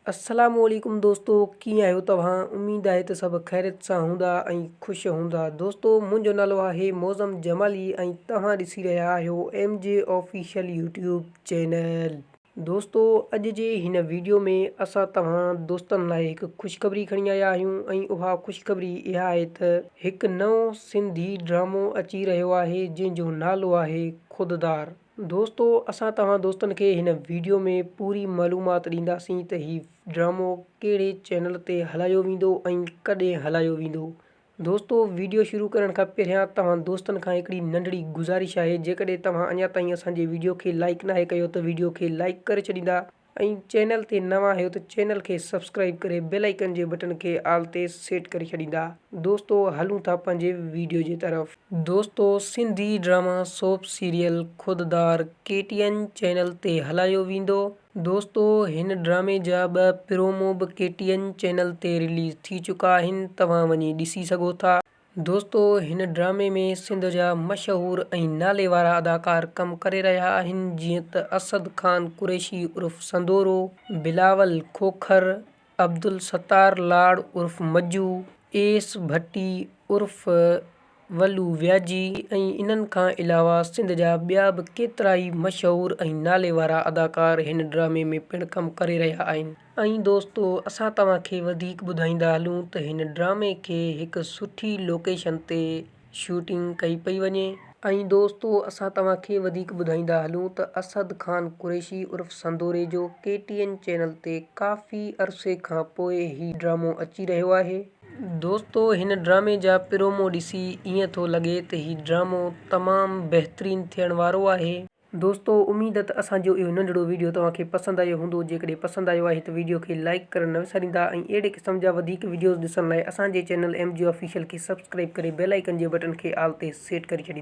अस्सलामुअलैकुम दोस्तों, कीअं आहियो तव्हां। उम्मीद आहे त सभु ख़ैरियत सां हूंदा ऐं ख़ुशि हूंदा। दोस्तों, मुंहिंजो नालो आहे मौज़म जमाली ऐं तव्हां ॾिसी रहिया आहियो MJ ऑफिशियल यूट्यूब चैनल। दोस्तों, अॼु जे हिन वीडियो में असां तव्हां दोस्तनि लाइ हिकु ख़ुशख़बरी खणी आया आहियूं ऐं उहा ख़ुशख़बरी इहा आहे त हिकु नओं सिंधी ड्रामो अची रहियो आहे जंहिंजो नालो आहे ख़ुददार। दोस्तों, असां तव्हां दोस्तनि खे हिन वीडियो में पूरी मालूमात ॾींदासीं त हीउ ड्रामो कहिड़े चैनल ते हलायो वेंदो ऐं कॾहिं हलायो वेंदो। दोस्तों, वीडियो शुरू करण खां पहिरियां तव्हां दोस्तनि खां हिकिड़ी नंढड़ी गुज़ारिश आहे, जेकॾहिं तव्हां अञा ताईं असांजे वीडियो खे लाइक नाहे कयो त वीडियो खे लाइक करे छॾींदा ऐं चैनल ते नवां आहियो त चैनल खे सब्सक्राइब करे बेल आइकन जे बटन खे ऑल ते सेट करे छॾींदा। दोस्तों, हलूं था पंहिंजे वीडियो जी तरफ़। दोस्तों, Sindhi drama soap serial Khuddar KTN channel ते हलायो वेंदो। दोस्तों, हिन ड्रामे जा 2 प्रोमो बि KTN चैनल ते रिलीज़ थी चुका आहिनि, तव्हां वञी ॾिसी सघो था। दोस्तों, हिन ड्रामे में सिंध जा मशहूरु ऐं नाले वारा अदाकार कमु करे रहिया आहिनि, जीअं त असद ख़ान कुरैशी उर्फ़ संदोरो, बिलावल खोखर, अब्दुल सत्तार लाड़ उर्फ़ मज्जू, एस भट्टी उर्फ़ वल्लू व्याजी ऐं इन्हनि खां अलावा सिंध जा ॿिया बि केतिरा ई मशहूरु ऐं नाले वारा अदाकार हिन ड्रामे में पिणु कमु करे रहिया आहिनि। ऐं दोस्तों, असां तव्हांखे वधीक ॿुधाईंदा हलूं त हिन ड्रामे खे हिकु सुठी लोकेशन ते शूटिंग कई पई वञे। ऐं दोस्तों, असां तव्हांखे वधीक ॿुधाईंदा हलूं त असद ख़ान कुरैशी उर्फ़ संदोरे जो KTN चैनल ते काफ़ी अरसे खां पोइ ही ड्रामो अची रहियो आहे। दोस्तों, हिन ड्रामे जा प्रोमो ॾिसी ईअं थो लॻे त ही ड्रामो तमामु बहितरीनु थियण वारो आहे। दोस्तों, उम्मीद त असांजो इहो नंढिड़ो वीडियो तव्हांखे पसंदि आयो हूंदो। जेकॾहिं पसंदि आयो आहे त वीडियो खे लाइक करणु न विसारींदा ऐं अहिड़े क़िस्म जा वधीक वीडियोज़ ॾिसण लाइ असांजे चैनल MJ ऑफिशियल खे सब्सक्राइब करे बेल आइकन जे बटन खे ऑल ते सेट करे छॾींदा।